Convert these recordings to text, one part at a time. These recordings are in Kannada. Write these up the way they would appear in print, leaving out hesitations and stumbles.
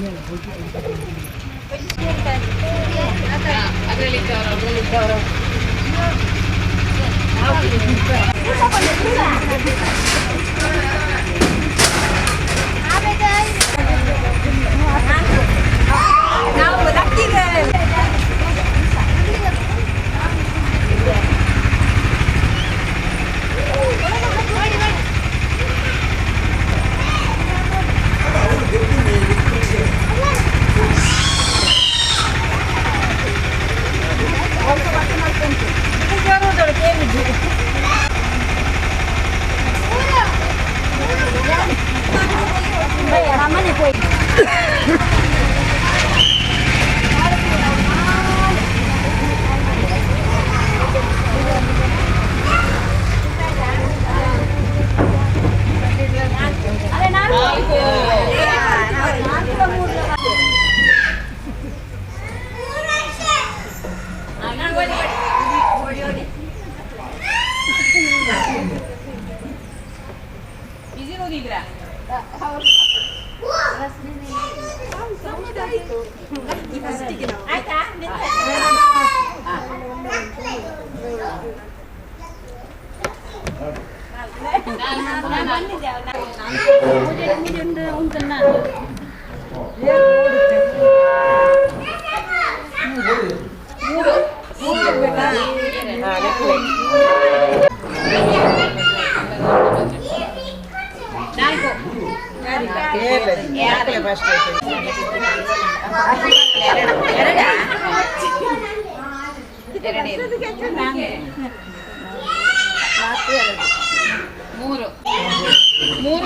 ಮೂರು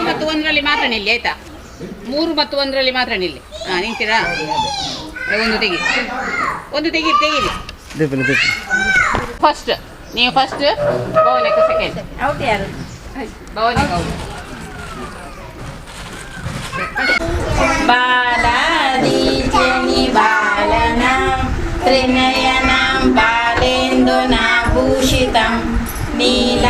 ಮತ್ತು ಒಂದರಲ್ಲಿ ಮಾತ್ರ ನಿಲ್ಲಿ ಆಯ್ತಾ? 3 ಮತ್ತು 1ರಲ್ಲಿ ಮಾತ್ರ ನಿಲ್ಲಿ. ನಿಂತೀರಾ? ಒಂದು ತೆಗೀರಿ. ಫಸ್ಟ್ ನೀವು ಫಸ್ಟ್, ಭವನಕ್ಕೆ ಸೆಕೆಂಡ್. ಔಟ್ ಯಾರು? ಭವನಿಗೆ ಔಟ್. ಬಾಲಾದೀಚನಿ ಬಾಲನಾಂ ತ್ರಿನಯನಾಂ ಬಾಲೇಂದುನಾಭೂಷಿತಂ ನೀಲಾಕಾಶಸುಕೇಶಿನಿಂ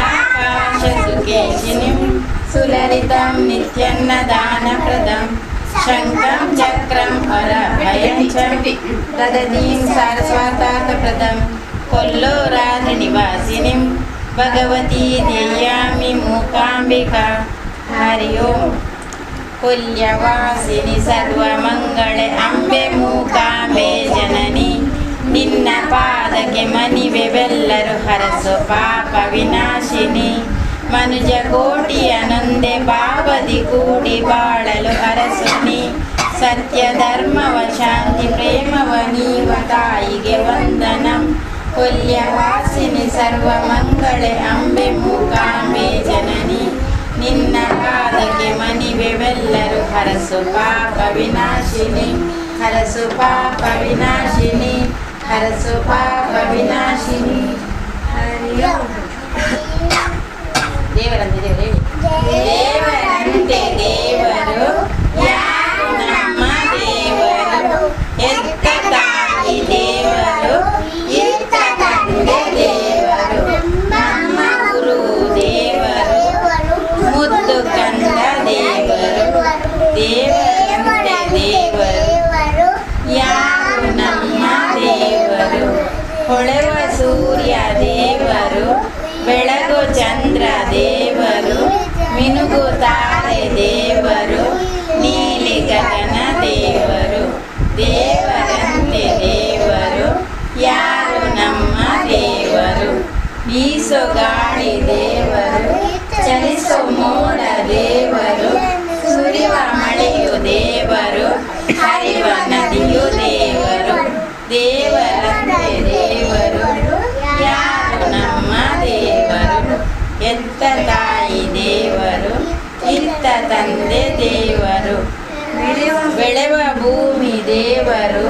ಸುಲಲಿತಂ ನಿತ್ಯನ್ನದಾನಪ್ರದಂ ಶಂಖಂ ಚಕ್ರಂ ಅರಭಯಂ ಚ ದದತೀಂ ಸಾರಸ್ವತಾರ್ಥಪ್ರದಂ ಕೊಲ್ಲೂರಾತ್ರಿ ನಿವಾಸಿನಿಂ ಭಗವತಿ ಧ್ಯೇಯಾಮಿ ಮೂಕಾಂಬಿಕಾ. ಹರಿ ಓಂ. ಕುಲ್ಯವಾಸಿನಿ ಸರ್ವಮಂಗಳೆ ಅಂಬೆ ಮೂಕಾಂಬೆ ಜನನಿ ನಿನ್ನ ಪಾದಕ್ಕೆ ಮನಿವೆವೆಲ್ಲರೂ ಹರಸು ಪಾಪ ವಿನಾಶಿನಿ. ಮನುಜ ಕೋಟಿಯ ನೊಂದೆ ಭಾವದಿ ಕೂಡಿ ಬಾಳಲು ಹರಸುನಿ. ಸತ್ಯ ಧರ್ಮವ ಶಾಂತಿ ಪ್ರೇಮವ ನೀವ ತಾಯಿಗೆ ವಂದನಂ. ಕುಲ್ಯವಾಸಿನಿ ಸರ್ವಮಂಗಳೆ ಅಂಬೆ ಮೂಕಾಂಬೆ ಜನನಿ ನಿನ್ನ ಪಾದಕ್ಕೆ ಮನಿವೆವೆಲ್ಲರೂ ಹರಸು ಪಾಪ ವಿನಾಶಿನಿ. ಹರಸು ಪಾಪ ವಿನಾಶಿನಿ. ಹರಸು ಪಾಪ ವಿನಾಶಿನಿ. ಹರಿ ಓಂ. ದೇವರಂತೆ ದೇವರು ಯಾರು ನಮ್ಮ ದೇವರು? ಎತ್ತ ತಾಯಿ ದೇವರು, ಇತ್ತ ತಂದೆ ದೇವರು, ನಮ್ಮ ಗುರು ದೇವರು, ಮುದ್ದು ಕಂದ ದೇವರು. ದೇವರಂತೆ ದೇವರು ಯಾರು ನಮ್ಮ ದೇವರು? ಹೊಳೆವ ಸೂರ್ಯ ದೇವರು, ಬೆಳಗು ಚಂದ್ರ ದೇವರು, ಮಿನುಗು ತಾರೆ ದೇವರು, ನೀಲಿ ಗಗನ ದೇವರು. ದೇವರಂತೆ ದೇವರು ಯಾರು ನಮ್ಮ ದೇವರು? ಬೀಸೋ ಗಾಳಿ ದೇವರು, ಚಲಿಸೋ ಮೋಡ ದೇವರು, ಸುರಿವ ಮಳೆಯು ದೇವರು, ಹರಿವ ನದಿಯು ದೇವರು. ದೇವರಂತೆ ದೇವರು ಯಾರು ನಮ್ಮ ದೇವರು? ಎತ್ತ ತಾಯಿ ದೇವರು, ಇತ್ತ ತಂದೆ ದೇವರು, ಬೆಳೆವ ಭೂಮಿ ದೇವರು,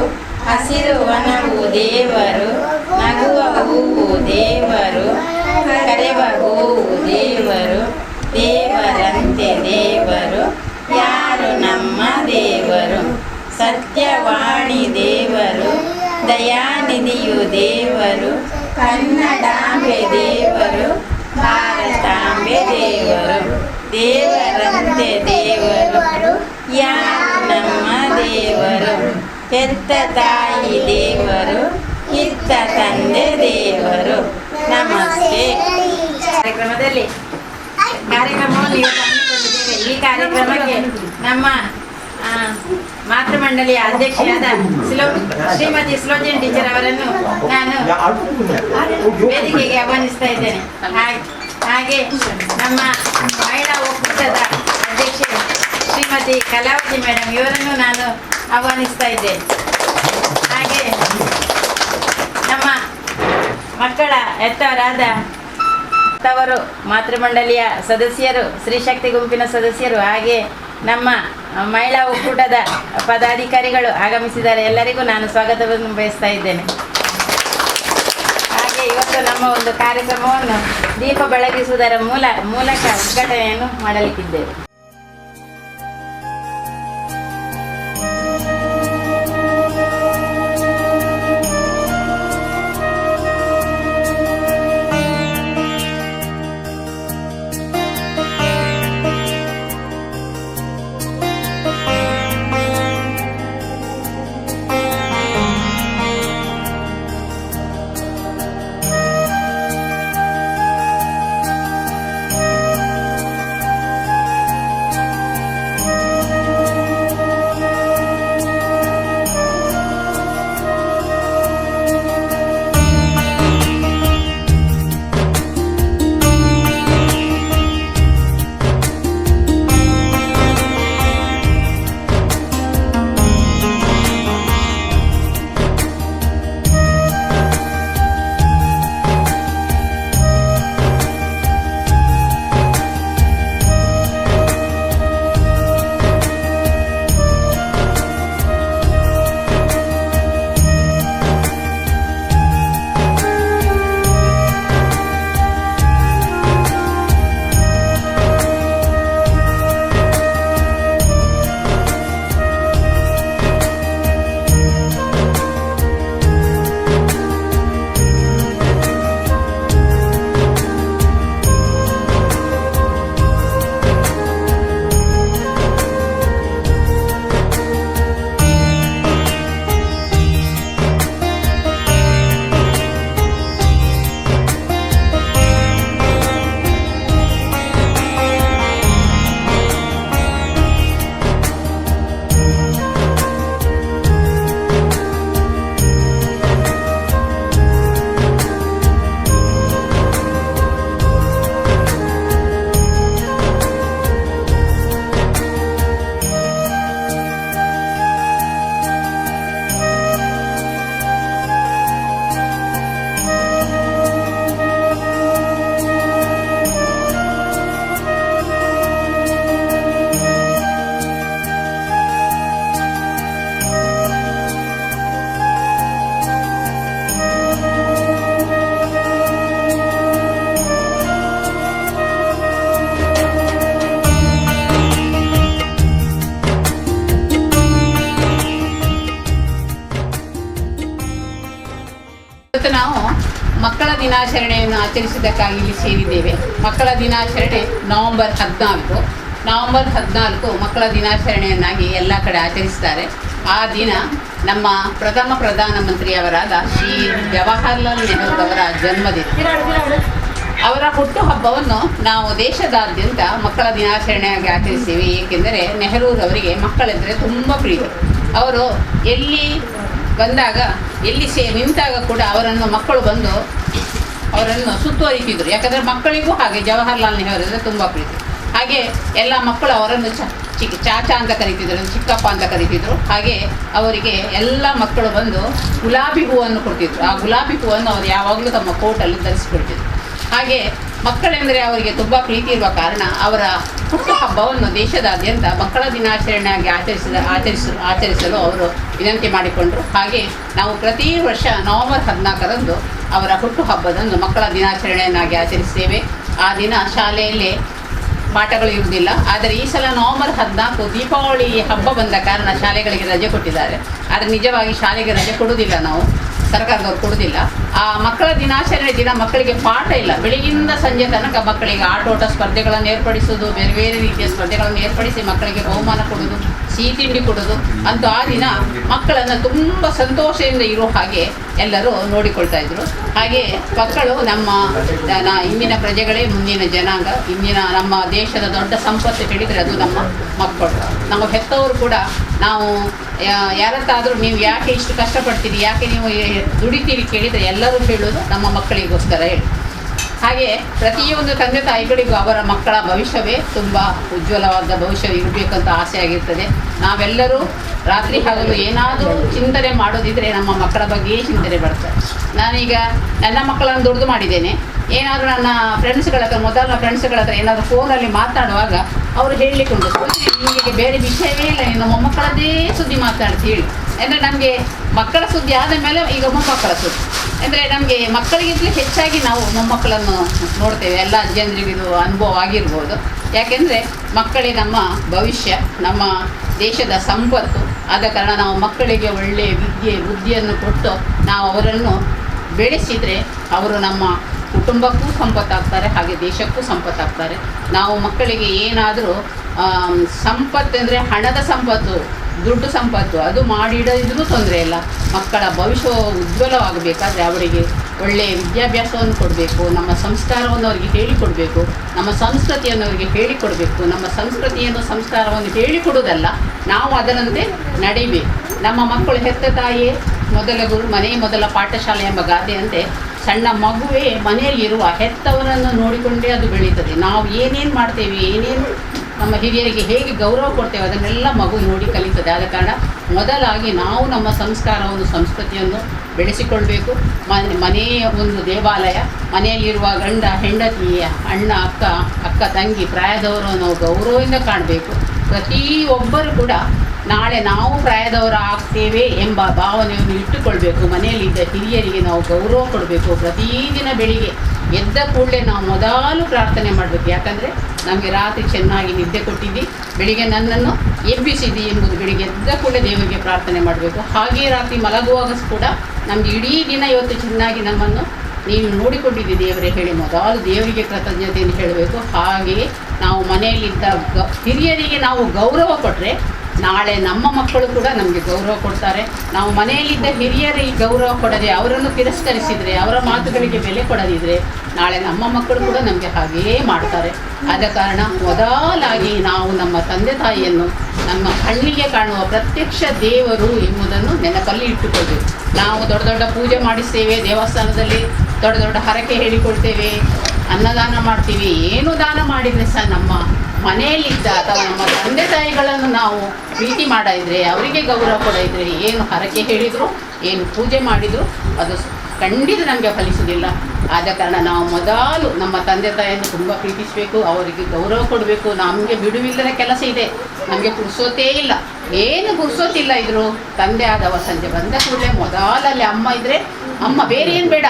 ಹಸಿರು ವನವು ದೇವರು, ನಗುವ ಹೂವು ದೇವರು, ಕರೆವ ಹೂವು ದೇವರು. ದೇವರಂತೆ ದೇವರು ಯಾರು ನಮ್ಮ ದೇವರು? ಸತ್ಯವಾಣಿ ದೇವರು, ದಯಾನಿಧಿಯು ದೇವರು, ಕನ್ನಡಾಂಬೆ ದೇವರು, ಭಾರತಾಂಬೆ ದೇವರು. ದೇವರಂತೆ ದೇವರು ಯಾರು ನಮ್ಮ ದೇವರು, ಹೆತ್ತ ತಾಯಿ ದೇವರು, ಇತ್ತ ತಂದೆ ದೇವರು. ನಮಸ್ತೆ. ಕಾರ್ಯಕ್ರಮವನ್ನು ಇವತ್ತು ಹಮ್ಮಿಕೊಂಡಿದ್ದೇವೆ. ಈ ಕಾರ್ಯಕ್ರಮಕ್ಕೆ ನಮ್ಮ ಮಾತೃಮಂಡಲಿಯ ಅಧ್ಯಕ್ಷೆಯಾದ ಶ್ರೀಮತಿ ಸ್ಲೋಜನ್ ಟೀಚರ್ ಅವರನ್ನು ನಾನು ವೇದಿಕೆಗೆ ಆಹ್ವಾನಿಸ್ತಾ ಇದ್ದೇನೆ. ಹಾಗೆ ನಮ್ಮ ಮಹಿಳಾ ಒಕ್ಕೂಟದ ಅಧ್ಯಕ್ಷೆ ಶ್ರೀಮತಿ ಕಲಾವತಿ ಮೇಡಮ್ ಇವರನ್ನು ನಾನು ಆಹ್ವಾನಿಸ್ತಾ ಇದ್ದೇನೆ. ಹಾಗೆ ನಮ್ಮ ಮಕ್ಕಳ ಹೆತ್ತವರಾದ ಅವರು ಮಾತೃಮಂಡಲಿಯ ಸದಸ್ಯರು, ಸ್ತ್ರೀಶಕ್ತಿ ಗುಂಪಿನ ಸದಸ್ಯರು, ಹಾಗೆ ನಮ್ಮ ಮಹಿಳಾ ಒಕ್ಕೂಟದ ಪದಾಧಿಕಾರಿಗಳು ಆಗಮಿಸಿದ್ದಾರೆ. ಎಲ್ಲರಿಗೂ ನಾನು ಸ್ವಾಗತವನ್ನು ಬಯಸ್ತಾ ಇದ್ದೇನೆ. ಹಾಗೆ ಇವತ್ತು ನಮ್ಮ ಒಂದು ಕಾರ್ಯಕ್ರಮವನ್ನು ದೀಪ ಬೆಳಗಿಸುವುದರ ಮೂಲಕ ಉದ್ಘಾಟನೆಯನ್ನು ಮಾಡಲಿಕ್ಕಿದ್ದೇವೆ. ನಾವು ಮಕ್ಕಳ ದಿನಾಚರಣೆಯನ್ನು ಆಚರಿಸಿದ್ದಕ್ಕಾಗಿ ಇಲ್ಲಿ ಸೇರಿದ್ದೇವೆ. ಮಕ್ಕಳ ದಿನಾಚರಣೆ ನವೆಂಬರ್ 14 ಮಕ್ಕಳ ದಿನಾಚರಣೆಯನ್ನಾಗಿ ಎಲ್ಲ ಕಡೆ ಆಚರಿಸ್ತಾರೆ. ಆ ದಿನ ನಮ್ಮ ಪ್ರಥಮ ಪ್ರಧಾನಮಂತ್ರಿಯವರಾದ ಶ್ರೀ ಜವಾಹರ್ಲಾಲ್ ನೆಹರು ಅವರ ಜನ್ಮದಿನ. ಅವರ ಹುಟ್ಟುಹಬ್ಬವನ್ನು ನಾವು ದೇಶದಾದ್ಯಂತ ಮಕ್ಕಳ ದಿನಾಚರಣೆಯಾಗಿ ಆಚರಿಸ್ತೀವಿ. ಏಕೆಂದರೆ ನೆಹರೂರವರಿಗೆ ಮಕ್ಕಳೆಂದರೆ ತುಂಬ ಪ್ರೀತಿ. ಅವರು ಎಲ್ಲಿ ಬಂದಾಗ ಎಲ್ಲಿ ನಿಂತಾಗ ಕೂಡ ಮಕ್ಕಳು ಬಂದು ಅವರನ್ನು ಸುತ್ತುವರಿತಿದ್ರು. ಯಾಕಂದರೆ ಮಕ್ಕಳಿಗೂ ಹಾಗೆ ಜವಾಹರ್ಲಾಲ್ ನೆಹರು ಅಂದರೆ ತುಂಬ ಪ್ರೀತಿ. ಹಾಗೆ ಎಲ್ಲ ಮಕ್ಕಳು ಅವರನ್ನು ಚಾಚಾ ಅಂತ ಕರೀತಿದ್ರು, ಚಿಕ್ಕಪ್ಪ ಅಂತ ಕರೀತಿದ್ರು. ಹಾಗೆ ಅವರಿಗೆ ಎಲ್ಲ ಮಕ್ಕಳು ಬಂದು ಗುಲಾಬಿ ಹೂವನ್ನು ಕೊಡ್ತಿದ್ರು. ಆ ಗುಲಾಬಿ ಹೂವನ್ನು ಅವರು ಯಾವಾಗಲೂ ತಮ್ಮ ಕೋಟಲ್ಲಿ ಧರಿಸಿಕೊಡ್ತಿದ್ರು. ಹಾಗೆ ಮಕ್ಕಳೆಂದರೆ ಅವರಿಗೆ ತುಂಬ ಪ್ರೀತಿ ಇರುವ ಕಾರಣ ಅವರ ಹುಟ್ಟುಹಬ್ಬವನ್ನು ದೇಶದಾದ್ಯಂತ ಮಕ್ಕಳ ದಿನಾಚರಣೆಯಾಗಿ ಆಚರಿಸಲು ಅವರು ವಿನಂತಿ ಮಾಡಿಕೊಂಡರು. ಹಾಗೆ ನಾವು ಪ್ರತಿ ವರ್ಷ ನವೆಂಬರ್ 14 ಅವರ ಹುಟ್ಟುಹಬ್ಬದಂದು ಮಕ್ಕಳ ದಿನಾಚರಣೆಯನ್ನಾಗಿ ಆಚರಿಸ್ತೇವೆ. ಆ ದಿನ ಶಾಲೆಯಲ್ಲಿ ಪಾಠಗಳು ಇರುವುದಿಲ್ಲ. ಆದರೆ ಈ ಸಲ ನವೆಂಬರ್ 14 ದೀಪಾವಳಿ ಹಬ್ಬ ಬಂದ ಕಾರಣ ಶಾಲೆಗಳಿಗೆ ರಜೆ ಕೊಟ್ಟಿದ್ದಾರೆ. ಆದರೆ ನಿಜವಾಗಿ ಶಾಲೆಗೆ ರಜೆ ಕೊಡುವುದಿಲ್ಲ, ನಾವು ಸರ್ಕಾರದವ್ರು ಕೊಡುವುದಿಲ್ಲ. ಆ ಮಕ್ಕಳ ದಿನಾಚರಣೆ ದಿನ ಮಕ್ಕಳಿಗೆ ಪಾಠ ಇಲ್ಲ. ಬೆಳಗಿಂದ ಸಂಜೆ ತನಕ ಮಕ್ಕಳಿಗೆ ಆಟೋಟ ಸ್ಪರ್ಧೆಗಳನ್ನು ಏರ್ಪಡಿಸೋದು, ಬೇರೆ ಬೇರೆ ರೀತಿಯ ಸ್ಪರ್ಧೆಗಳನ್ನು ಏರ್ಪಡಿಸಿ ಮಕ್ಕಳಿಗೆ ಬಹುಮಾನ ಕೊಡೋದು, ಸಿಹಿ ತಿಂಡಿ ಕೊಡೋದು ಅಂತೂ ಆ ದಿನ ಮಕ್ಕಳನ್ನು ತುಂಬ ಸಂತೋಷದಿಂದ ಇರೋ ಹಾಗೆ ಎಲ್ಲರೂ ನೋಡಿಕೊಳ್ತಾ ಇದ್ರು. ಹಾಗೆ ಮಕ್ಕಳು ನಮ್ಮ ಇಂದಿನ ಪ್ರಜೆಗಳೇ ಮುಂದಿನ ಜನಾಂಗ. ಇಂದಿನ ನಮ್ಮ ದೇಶದ ದೊಡ್ಡ ಸಂಪತ್ತು ಹೇಳಿದರೆ ಅದು ನಮ್ಮ ಮಕ್ಕಳು. ನಮ್ಮ ಹೆತ್ತವರು ಕೂಡ ನಾವು ಯಾರತ್ತಾದರೂ ನೀವು ಯಾಕೆ ಇಷ್ಟು ಕಷ್ಟಪಡ್ತೀರಿ, ಯಾಕೆ ನೀವು ದುಡಿತೀರಿ ಕೇಳಿದರೆ ಎಲ್ಲರೂ ಹೇಳೋದು ನಮ್ಮ ಮಕ್ಕಳಿಗೋಸ್ಕರ ಹೇಳಿ. ಹಾಗೆ ಪ್ರತಿಯೊಂದು ತಂದೆ ತಾಯಿಗಳಿಗೂ ಅವರ ಮಕ್ಕಳ ಭವಿಷ್ಯವೇ ತುಂಬ ಉಜ್ವಲವಾದ ಭವಿಷ್ಯ ಇರಬೇಕಂತ ಆಸೆ ಆಗಿರ್ತದೆ. ನಾವೆಲ್ಲರೂ ರಾತ್ರಿ ಹಗಲು ಏನಾದರೂ ಚಿಂತನೆ ಮಾಡೋದಿದ್ರೆ ನಮ್ಮ ಮಕ್ಕಳ ಬಗ್ಗೆಯೇ ಚಿಂತನೆ ಮಾಡ್ತಾರೆ. ನಾನೀಗ ನನ್ನ ಮಕ್ಕಳನ್ನು ದೊಡ್ಡದು ಮಾಡಿದ್ದೇನೆ. ಏನಾದರೂ ನನ್ನ ಫ್ರೆಂಡ್ಸ್ಗಳ ಹತ್ರ ಮೊದಲ ಫ್ರೆಂಡ್ಸ್ಗಳ ಹತ್ರ ಏನಾದರೂ ಫೋನಲ್ಲಿ ಮಾತಾಡುವಾಗ ಅವರು ಹೇಳಲಿಕ್ಕೆ ಉಂಟು, ನಿಮಗೆ ಬೇರೆ ವಿಷಯವೇ ಇಲ್ಲ, ನಿನ್ನ ಮೊಮ್ಮಕ್ಕಳದ್ದೇ ಸುದ್ದಿ ಮಾತಾಡ್ತಿ ಹೇಳಿ. ಅಂದರೆ ನಮಗೆ ಮಕ್ಕಳ ಸುದ್ದಿ ಆದ ಮೇಲೆ ಈಗ ಮೊಮ್ಮಕ್ಕಳ ಸುದ್ದಿ. ಅಂದರೆ ನಮಗೆ ಮಕ್ಕಳಿಗಿಂತಲೂ ಹೆಚ್ಚಾಗಿ ನಾವು ಮೊಮ್ಮಕ್ಕಳನ್ನು ನೋಡ್ತೇವೆ. ಎಲ್ಲ ಜನರಿಗೂ ಇದು ಅನುಭವ ಆಗಿರ್ಬೋದು. ಯಾಕೆಂದರೆ ಮಕ್ಕಳೇ ನಮ್ಮ ಭವಿಷ್ಯ, ನಮ್ಮ ದೇಶದ ಸಂಪತ್ತು. ಆದ ಕಾರಣ ನಾವು ಮಕ್ಕಳಿಗೆ ಒಳ್ಳೆಯ ವಿದ್ಯೆ ಬುದ್ಧಿಯನ್ನು ಕೊಟ್ಟು ನಾವು ಅವರನ್ನು ಬೆಳೆಸಿದರೆ ಅವರು ನಮ್ಮ ಕುಟುಂಬಕ್ಕೂ ಸಂಪತ್ತಾಗ್ತಾರೆ, ಹಾಗೆ ದೇಶಕ್ಕೂ ಸಂಪತ್ತಾಗ್ತಾರೆ. ನಾವು ಮಕ್ಕಳಿಗೆ ಏನಾದರೂ ಸಂಪತ್ತು ಅಂದರೆ ಹಣದ ಸಂಪತ್ತು, ದುಡ್ಡು ಸಂಪತ್ತು ಅದು ಮಾಡಿಡದಿದ್ರೂ ತೊಂದರೆ ಇಲ್ಲ. ಮಕ್ಕಳ ಭವಿಷ್ಯ ಉಜ್ವಲವಾಗಬೇಕಾದ್ರೆ ಅವರಿಗೆ ಒಳ್ಳೆಯ ವಿದ್ಯಾಭ್ಯಾಸವನ್ನು ಕೊಡಬೇಕು, ನಮ್ಮ ಸಂಸ್ಕಾರವನ್ನು ಅವರಿಗೆ ಹೇಳಿಕೊಡಬೇಕು, ನಮ್ಮ ಸಂಸ್ಕೃತಿಯನ್ನು ಅವರಿಗೆ ಹೇಳಿಕೊಡಬೇಕು. ನಮ್ಮ ಸಂಸ್ಕೃತಿಯನ್ನು ಸಂಸ್ಕಾರವನ್ನು ಹೇಳಿಕೊಡುವುದಲ್ಲ, ನಾವು ಅದರಂತೆ ನಡಿಬೇಕು. ನಮ್ಮ ಮಕ್ಕಳು ಹೆತ್ತ ತಾಯಿಯೇ ಮೊದಲ ಗುರು, ಮನೆಯೇ ಮೊದಲ ಪಾಠಶಾಲೆ ಎಂಬ ಗಾದೆಯಂತೆ ಸಣ್ಣ ಮಗುವೇ ಮನೆಯಲ್ಲಿರುವ ಹೆತ್ತವರನ್ನು ನೋಡಿಕೊಂಡೇ ಅದು ಬೆಳೀತದೆ. ನಾವು ಏನೇನು ಮಾಡ್ತೇವೆ, ಏನೇನು ನಮ್ಮ ಹಿರಿಯರಿಗೆ ಹೇಗೆ ಗೌರವ ಕೊಡ್ತೇವೆ ಅದನ್ನೆಲ್ಲ ಮಗು ನೋಡಿ ಕಲಿತದೆ. ಆದ ಕಾರಣ ಮೊದಲಾಗಿ ನಾವು ನಮ್ಮ ಸಂಸ್ಕಾರವನ್ನು ಸಂಸ್ಕೃತಿಯನ್ನು ಬೆಳೆಸಿಕೊಳ್ಬೇಕು. ಮನೆಯೇ ಒಂದು ದೇವಾಲಯ. ಮನೆಯಲ್ಲಿರುವ ಗಂಡ ಹೆಂಡತಿ, ಅಣ್ಣ ಅಕ್ಕ ತಂಗಿ ಪ್ರಾಯದವರು ನಾವು ಗೌರವದಿಂದ ಕಾಣಬೇಕು. ಪ್ರತಿಯೊಬ್ಬರು ಕೂಡ ನಾಳೆ ನಾವು ಪ್ರಾಯದವರು ಆಗ್ತೇವೆ ಎಂಬ ಭಾವನೆಯನ್ನು ಇಟ್ಟುಕೊಳ್ಬೇಕು. ಮನೆಯಲ್ಲಿದ್ದ ಹಿರಿಯರಿಗೆ ನಾವು ಗೌರವ ಕೊಡಬೇಕು. ಪ್ರತಿದಿನ ಬೆಳಿಗ್ಗೆ ಎದ್ದ ಕೂಡಲೇ ನಾವು ಮೊದಲು ಪ್ರಾರ್ಥನೆ ಮಾಡಬೇಕು. ಯಾಕಂದರೆ ನಮಗೆ ರಾತ್ರಿ ಚೆನ್ನಾಗಿ ನಿದ್ದೆ ಕೊಟ್ಟಿದ್ದಿ, ಬೆಳಿಗ್ಗೆ ನನ್ನನ್ನು ಎಬ್ಬಿಸಿದ್ದಿ ಎಂಬುದು ಬೆಳಿಗ್ಗೆ ಎದ್ದ ಕೂಡಲೇ ದೇವರಿಗೆ ಪ್ರಾರ್ಥನೆ ಮಾಡಬೇಕು. ಹಾಗೆಯೇ ರಾತ್ರಿ ಮಲಗುವಾಗ ಕೂಡ ನಮಗೆ ಇಡೀ ದಿನ ಇವತ್ತು ಚೆನ್ನಾಗಿ ನಮ್ಮನ್ನು ನೀನು ನೋಡಿಕೊಂಡಿದ್ದಿ ದೇವರೇ ಹೇಳಿ ಮೊದಲು ದೇವರಿಗೆ ಕೃತಜ್ಞತೆಯನ್ನು ಹೇಳಬೇಕು. ಹಾಗೆಯೇ ನಾವು ಮನೆಯಲ್ಲಿದ್ದ ಹಿರಿಯರಿಗೆ ನಾವು ಗೌರವ ಕೊಟ್ಟರೆ ನಾಳೆ ನಮ್ಮ ಮಕ್ಕಳು ಕೂಡ ನಮಗೆ ಗೌರವ ಕೊಡ್ತಾರೆ. ನಾವು ಮನೆಯಲ್ಲಿದ್ದ ಹಿರಿಯರಿಗೆ ಗೌರವ ಕೊಡದೆ ಅವರನ್ನು ತಿರಸ್ಕರಿಸಿದರೆ, ಅವರ ಮಾತುಗಳಿಗೆ ಬೆಲೆ ಕೊಡದಿದ್ದರೆ ನಾಳೆ ನಮ್ಮ ಮಕ್ಕಳು ಕೂಡ ನಮಗೆ ಹಾಗೆಯೇ ಮಾಡ್ತಾರೆ. ಆದ ಕಾರಣ ಮೊದಲಾಗಿ ನಾವು ನಮ್ಮ ತಂದೆ ತಾಯಿಯನ್ನು ನಮ್ಮ ಕಣ್ಣಿಗೆ ಕಾಣುವ ಪ್ರತ್ಯಕ್ಷ ದೇವರು ಎಂಬುದನ್ನು ನೆನಪಲ್ಲಿ ಇಟ್ಟುಕೊಳ್ಬೇಕು. ನಾವು ದೊಡ್ಡ ದೊಡ್ಡ ಪೂಜೆ ಮಾಡಿಸ್ತೇವೆ, ದೇವಸ್ಥಾನದಲ್ಲಿ ದೊಡ್ಡ ದೊಡ್ಡ ಹರಕೆ ಹೇಳಿಕೊಳ್ತೇವೆ, ಅನ್ನದಾನ ಮಾಡ್ತೀವಿ. ಏನು ದಾನ ಮಾಡಿದರೆ ಸಹ ನಮ್ಮ ಮನೆಯಲ್ಲಿದ್ದ ಅಥವಾ ನಮ್ಮ ತಂದೆ ತಾಯಿಗಳನ್ನು ನಾವು ಪ್ರೀತಿ ಮಾಡಿದರೆ, ಅವರಿಗೆ ಗೌರವ ಕೊಡಿದ್ರೆ, ಏನು ಹರಕೆ ಹೇಳಿದರು, ಏನು ಪೂಜೆ ಮಾಡಿದರು ಅದು ಖಂಡಿತ ನಮಗೆ ಫಲಿಸುವುದಿಲ್ಲ. ಆದ ಕಾರಣ ನಾವು ಮೊದಲು ನಮ್ಮ ತಂದೆ ತಾಯಿಯನ್ನು ತುಂಬ ಪ್ರೀತಿಸಬೇಕು, ಅವರಿಗೆ ಗೌರವ ಕೊಡಬೇಕು. ನಮಗೆ ಬಿಡುವಿಲ್ಲದ ಕೆಲಸ ಇದೆ, ನಮಗೆ ಪುರ್ಸೋತೇ ಇಲ್ಲ, ಏನು ಪುರ್ಸೋತಿಲ್ಲ ಇದ್ರು ತಂದೆ ಆದವ ಸಂಜೆ ಬಂದ ಕೂಡಲೇ ಮೊದಲಲ್ಲಿ ಅಮ್ಮ ಇದ್ದರೆ ಅಮ್ಮ ಬೇರೆ ಏನು ಬೇಡ,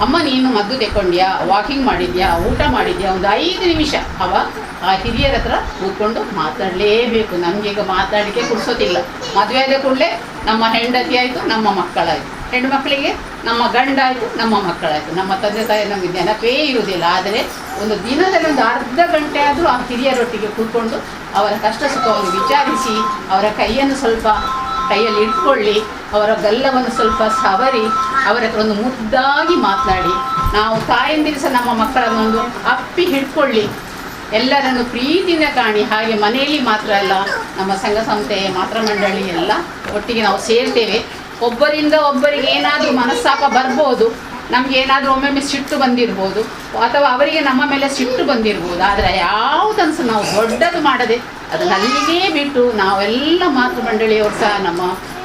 ಅಮ್ಮ ನೀನು ಮದ್ದು ತೆಕ್ಕೊಂಡ್ಯಾ, ವಾಕಿಂಗ್ ಮಾಡಿದ್ಯಾ, ಊಟ ಮಾಡಿದ್ಯಾ, ಒಂದು 5 ನಿಮಿಷ ಆ ಹಿರಿಯರ ಹತ್ರ ಕೂತ್ಕೊಂಡು ಮಾತಾಡಲೇಬೇಕು. ನಮಗೀಗ ಮಾತಾಡಲಿಕ್ಕೆ ಪುರ್ಸೋತಿಲ್ಲ. ಮದುವೆ ಆದ ಕೂಡಲೇ ನಮ್ಮ ಹೆಂಡತಿ ಆಯಿತು, ನಮ್ಮ ಮಕ್ಕಳಾಯಿತು, ಹೆಣ್ಣು ಮಕ್ಕಳಿಗೆ ನಮ್ಮ ಗಂಡ ಆಯಿತು, ನಮ್ಮ ಮಕ್ಕಳಾಯಿತು. ನಮ್ಮ ತಂದೆ ತಾಯಿ ನಮಗೆ ನೆನಪೇ ಇರುವುದಿಲ್ಲ. ಆದರೆ ಒಂದು ದಿನದಲ್ಲಿ ಒಂದು ಅರ್ಧ ಗಂಟೆ ಆದರೂ ಆ ಹಿರಿಯರೊಟ್ಟಿಗೆ ಕೂತ್ಕೊಂಡು ಅವರ ಕಷ್ಟ ಸುಖವನ್ನು ವಿಚಾರಿಸಿ, ಅವರ ಕೈಯನ್ನು ಸ್ವಲ್ಪ ಕೈಯಲ್ಲಿ ಇಟ್ಕೊಳ್ಳಿ, ಅವರ ಗಲ್ಲವನ್ನು ಸ್ವಲ್ಪ ಸವರಿ, ಅವರ ಹತ್ರ ಒಂದು ಮುದ್ದಾಗಿ ಮಾತನಾಡಿ, ನಾವು ತಾಯಂದಿರು ಸಹ ನಮ್ಮ ಮಕ್ಕಳನ್ನೊಂದು ಅಪ್ಪಿ ಹಿಡ್ಕೊಳ್ಳಿ, ಎಲ್ಲರನ್ನು ಪ್ರೀತಿಯಿಂದ ಕಾಣಿ. ಹಾಗೆ ಮನೆಯಲ್ಲಿ ಮಾತ್ರ ಅಲ್ಲ, ನಮ್ಮ ಸಂಘ ಸಂಸ್ಥೆ ಮಾತೃ ಮಂಡಳಿ ಎಲ್ಲ ಒಟ್ಟಿಗೆ ನಾವು ಸೇರ್ತೇವೆ. ಒಬ್ಬರಿಂದ ಒಬ್ಬರಿಗೆ ಏನಾದರೂ ಮನಸ್ತಾಪ ಬರ್ಬೋದು, ನಮ್ಗೆ ಏನಾದರೂ ಒಮ್ಮೊಮ್ಮೆ ಸಿಟ್ಟು ಬಂದಿರ್ಬೋದು, ಅಥವಾ ಅವರಿಗೆ ನಮ್ಮ ಮೇಲೆ ಸಿಟ್ಟು ಬಂದಿರ್ಬೋದು. ಆದರೆ ಯಾವುದನ್ನು ಸಹ ನಾವು ದೊಡ್ಡದು ಮಾಡದೆ ಅದನ್ನು ಅಲ್ಲಿಗೇ ಬಿಟ್ಟು ನಾವೆಲ್ಲ ಮಾತೃ ಮಂಡಳಿಯವರು ಸಹ ನಮ್ಮ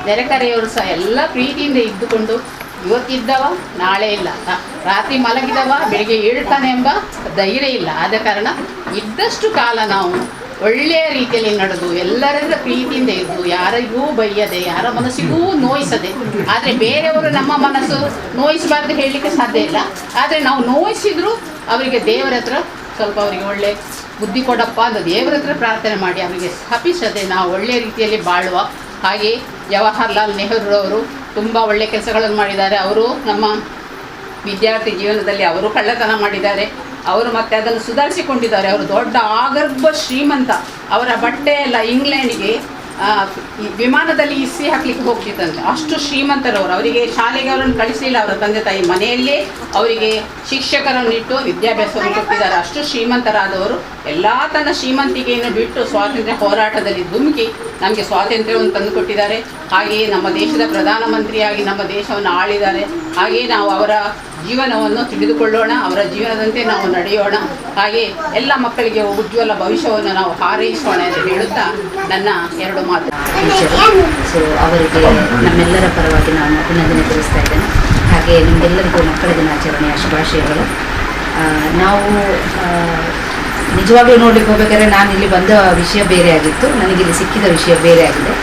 ನೆರೆಕರೆಯವರು ಸಹ ಎಲ್ಲ ಪ್ರೀತಿಯಿಂದ ಇದ್ದುಕೊಂಡು ಇವತ್ತಿದ್ದವ ನಾಳೆ ಇಲ್ಲ, ರಾತ್ರಿ ಮಲಗಿದವ ಬೆಳಿಗ್ಗೆ ಏಳ್ತಾನೆ ಎಂಬ ಧೈರ್ಯ ಇಲ್ಲ. ಆದ ಕಾರಣ ಇದ್ದಷ್ಟು ಕಾಲ ನಾವು ಒಳ್ಳೆಯ ರೀತಿಯಲ್ಲಿ ನಡೆದು ಎಲ್ಲರಿಂದ ಪ್ರೀತಿಯಿಂದ ಇದ್ದು, ಯಾರಿಗೂ ಬೈಯದೆ, ಯಾರ ಮನಸ್ಸಿಗೂ ನೋಯಿಸದೆ. ಆದರೆ ಬೇರೆಯವರು ನಮ್ಮ ಮನಸ್ಸು ನೋಯಿಸಬಾರ್ದು ಹೇಳಲಿಕ್ಕೆ ಸಾಧ್ಯ ಇಲ್ಲ. ಆದರೆ ನಾವು ನೋಯಿಸಿದ್ರು ಅವರಿಗೆ ದೇವರ ಹತ್ರ ಸ್ವಲ್ಪ ಅವರಿಗೆ ಒಳ್ಳೆ ಬುದ್ಧಿ ಕೊಡಪ್ಪ ಅಂತ ದೇವರ ಹತ್ರ ಪ್ರಾರ್ಥನೆ ಮಾಡಿ ಅವರಿಗೆ ಸ್ಥಾಪಿಸದೆ ನಾವು ಒಳ್ಳೆಯ ರೀತಿಯಲ್ಲಿ ಬಾಳುವ. ಹಾಗೆ ಜವಾಹರ್ಲಾಲ್ ನೆಹರೂರವರು ತುಂಬ ಒಳ್ಳೆಯ ಕೆಲಸಗಳನ್ನು ಮಾಡಿದ್ದಾರೆ. ಅವರು ನಮ್ಮ ವಿದ್ಯಾರ್ಥಿ ಜೀವನದಲ್ಲಿ ಅವರು ಕಳ್ಳತನ ಮಾಡಿದ್ದಾರೆ, ಅವರು ಮತ್ತೆ ಅದನ್ನು ಸುಧಾರಿಸಿಕೊಂಡಿದ್ದಾರೆ. ಅವರು ದೊಡ್ಡ ಆಗರ್ಭ ಶ್ರೀಮಂತ. ಅವರ ಬಟ್ಟೆ ಎಲ್ಲ ಇಂಗ್ಲೆಂಡಿಗೆ ಈ ವಿಮಾನದಲ್ಲಿ ಇಸಿ ಹಾಕ್ಲಿಕ್ಕೆ ಹೋಗ್ತಿತ್ತಂತೆ. ಅಷ್ಟು ಶ್ರೀಮಂತರವರು. ಅವರಿಗೆ ಶಾಲೆಗೆ ಅವರನ್ನು ಕಳಿಸಲಿಲ್ಲ, ಅವರ ತಂದೆ ತಾಯಿ ಮನೆಯಲ್ಲೇ ಅವರಿಗೆ ಶಿಕ್ಷಕರನ್ನು ಇಟ್ಟು ವಿದ್ಯಾಭ್ಯಾಸವನ್ನು ಕೊಟ್ಟಿದ್ದಾರೆ. ಅಷ್ಟು ಶ್ರೀಮಂತರಾದವರು ಎಲ್ಲ ತನ್ನ ಶ್ರೀಮಂತಿಕೆಯನ್ನು ಬಿಟ್ಟು ಸ್ವಾತಂತ್ರ್ಯ ಹೋರಾಟದಲ್ಲಿ ಧುಮುಕಿ ನಮಗೆ ಸ್ವಾತಂತ್ರ್ಯವನ್ನು ತಂದುಕೊಟ್ಟಿದ್ದಾರೆ. ಹಾಗೆಯೇ ನಮ್ಮ ದೇಶದ ಪ್ರಧಾನಮಂತ್ರಿಯಾಗಿ ನಮ್ಮ ದೇಶವನ್ನು ಆಳಿದ್ದಾರೆ. ಹಾಗೆಯೇ ನಾವು ಅವರ ಜೀವನವನ್ನು ತಿಳಿದುಕೊಳ್ಳೋಣ, ಅವರ ಜೀವನದಂತೆ ನಾವು ನಡೆಯೋಣ. ಹಾಗೆ ಎಲ್ಲ ಮಕ್ಕಳಿಗೆ ಉಜ್ವಲ ಭವಿಷ್ಯವನ್ನು ನಾವು ಹಾರೈಸೋಣ ಎಂದು ಹೇಳುತ್ತಾ ನನ್ನ 2 ಮಾತು. ಸೊ ಅವರಿಗೆ ನಮ್ಮೆಲ್ಲರ ಪರವಾಗಿ ನಾನು ಅಭಿನಂದನೆ ತಿಳಿಸ್ತಾ ಇದ್ದೇನೆ. ಹಾಗೆ ನಿಮಗೆಲ್ಲರಿಗೂ ಮಕ್ಕಳ ದಿನಾಚರಣೆಯ ಶುಭಾಶಯಗಳು. ನಾವು ನಿಜವಾಗ್ಲೂ ನೋಡಲಿಕ್ಕೆ ಹೋಗ್ಬೇಕಾದ್ರೆ ನಾನು ಇಲ್ಲಿ ಬಂದ ವಿಷಯ ಬೇರೆ ಆಗಿತ್ತು, ನನಗಿಲ್ಲಿ ಸಿಕ್ಕಿದ ವಿಷಯ ಬೇರೆ ಆಗಿದೆ.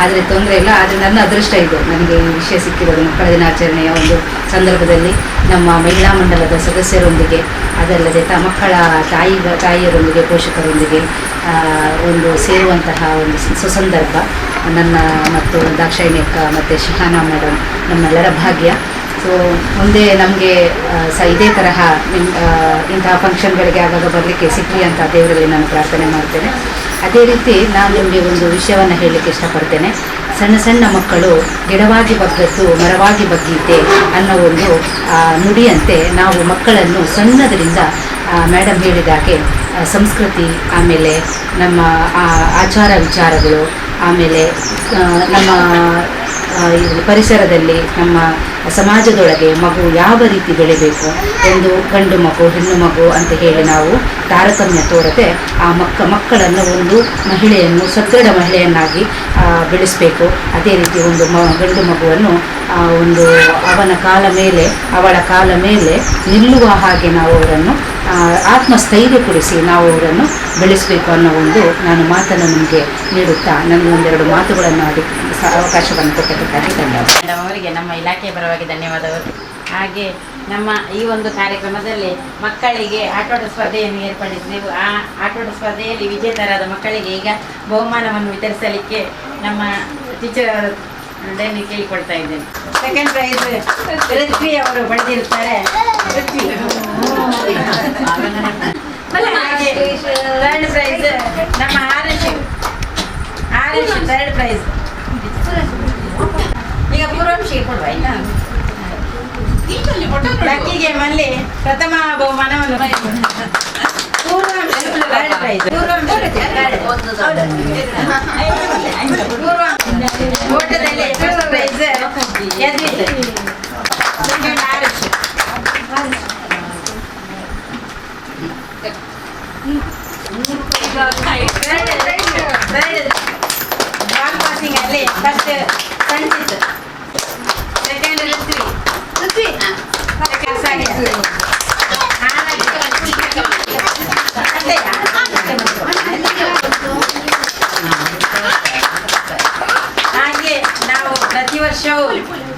ಆದರೆ ತೊಂದರೆ ಇಲ್ಲ. ಆದರೆ ನನ್ನ ಅದೃಷ್ಟ ಇದು, ನನಗೆ ಈ ವಿಷಯ ಸಿಕ್ಕಿರೋದು ಮಕ್ಕಳ ದಿನಾಚರಣೆಯ ಒಂದು ಸಂದರ್ಭದಲ್ಲಿ ನಮ್ಮ ಮಹಿಳಾ ಮಂಡಲದ ಸದಸ್ಯರೊಂದಿಗೆ, ಅದಲ್ಲದೆ ಮಕ್ಕಳ ತಾಯಿಯರೊಂದಿಗೆ, ಪೋಷಕರೊಂದಿಗೆ ಒಂದು ಸೇರುವಂತಹ ಒಂದು ಸುಸಂದರ್ಭ ನನ್ನ ಮತ್ತು ದಾಕ್ಷಾಯಿಣಿ ಅಕ್ಕ ಮತ್ತು ಶಿಹಾನಾ ಮೇಡಮ್ ನಮ್ಮೆಲ್ಲರ ಭಾಗ್ಯ. ಸೊ ಮುಂದೆ ನಮಗೆ ಇದೇ ತರಹ ಇಂತಹ ಫಂಕ್ಷನ್ಗಳಿಗೆ ಆಗಾಗ ಬರಲಿಕ್ಕೆ ಸಿಕ್ಕಲಿ ಅಂತ ದೇವರಲ್ಲಿ ನಾನು ಪ್ರಾರ್ಥನೆ ಮಾಡ್ತೇನೆ. ಅದೇ ರೀತಿ ನಾನು ನಿಮಗೆ ಒಂದು ವಿಷಯವನ್ನು ಹೇಳಲಿಕ್ಕೆ ಇಷ್ಟಪಡ್ತೇನೆ. ಸಣ್ಣ ಸಣ್ಣ ಮಕ್ಕಳು ಗಿಡವಾಗಿ ಬಗ್ಗದ್ದು ಮರವಾಗಿ ಬಗ್ಗೀತೆ ಅನ್ನೋ ಒಂದು ನುಡಿಯಂತೆ ನಾವು ಮಕ್ಕಳನ್ನು ಸಣ್ಣದರಿಂದ ಮೇಡಮ್ ಹೇಳಿದಾಗೆ ಸಂಸ್ಕೃತಿ, ಆಮೇಲೆ ನಮ್ಮ ಆಚಾರ ವಿಚಾರಗಳು, ಆಮೇಲೆ ನಮ್ಮ ಪರಿಸರದಲ್ಲಿ ನಮ್ಮ ಸಮಾಜದೊಳಗೆ ಮಗು ಯಾವ ರೀತಿ ಬೆಳಿಬೇಕು, ಒಂದು ಗಂಡು ಮಗು ಹೆಣ್ಣು ಮಗು ಅಂತ ಹೇಳಿ ನಾವು ತಾರತಮ್ಯ ತೋರದೆ ಆ ಮಕ್ಕಳನ್ನು ಒಂದು ಮಹಿಳೆಯನ್ನು ಸದೃಢ ಮಹಿಳೆಯನ್ನಾಗಿ ಬೆಳೆಸಬೇಕು. ಅದೇ ರೀತಿ ಒಂದು ಗಂಡು ಮಗುವನ್ನು ಒಂದು ಅವಳ ಕಾಲ ಮೇಲೆ ನಿಲ್ಲುವ ಹಾಗೆ ನಾವು ಅವರನ್ನು ಆತ್ಮಸ್ಥೈರ್ಯ ಕೊಡಿಸಿ ನಾವು ಅವರನ್ನು ಬೆಳೆಸಬೇಕು ಅನ್ನೋ ಒಂದು ನಾನು ಮಾತನ್ನು ನಿಮಗೆ ನೀಡುತ್ತಾ ನನಗೆ 1-2 ಮಾತುಗಳನ್ನು ಅವಕಾಶವನ್ನು ಕೊಟ್ಟದ್ದಕ್ಕಾಗಿ ಧನ್ಯವಾದ. ಮೇಡಮ್ ಅವರಿಗೆ ನಮ್ಮ ಇಲಾಖೆಯ ಪರವಾಗಿ ಧನ್ಯವಾದಗಳು. ಹಾಗೆ ನಮ್ಮ ಈ ಒಂದು ಕಾರ್ಯಕ್ರಮದಲ್ಲಿ ಮಕ್ಕಳಿಗೆ ಆಟೋಟ ಸ್ಪರ್ಧೆಯನ್ನು ಏರ್ಪಡಿಸಿದೆವು. ಆ ಆಟೋಟ ಸ್ಪರ್ಧೆಯಲ್ಲಿ ವಿಜೇತರಾದ ಮಕ್ಕಳಿಗೆ ಈಗ ಬಹುಮಾನವನ್ನು ವಿತರಿಸಲಿಕ್ಕೆ ನಮ್ಮ ಟೀಚರ್ ಅವರನ್ನು ಕೇಳಿಕೊಳ್ತಾ ಇದ್ದೇನೆ. ಸೆಕೆಂಡ್ ಪ್ರೈಸ್ ಋತ್ವಿ ಅವರು ಪಡೆದಿರುತ್ತಾರೆ. ಹಾಗೆ ಥರ್ಡ್ ಪ್ರೈಸ್ ನಮ್ಮ ಆರೇಶ್ ಥರ್ಡ್ ಪ್ರೈಸ್. ಈಗ ಪೂರ್ವಂಶಿಗೆ ಕೊಡುವ ಆಯ್ತಾ? ಲಕ್ಕಿ ಗೇಮಲ್ಲಿ ಪ್ರಥಮ ಬಹುಮಾನವನ್ನು ಓಟದಲ್ಲಿ first prize Yadvith, second Aarush, ball passing ಅಲ್ಲಿ first Sanchith, second Ruthvi, second Sania. ಹಾಗೆ ನಾವು ಪ್ರತಿ ವರ್ಷವೂ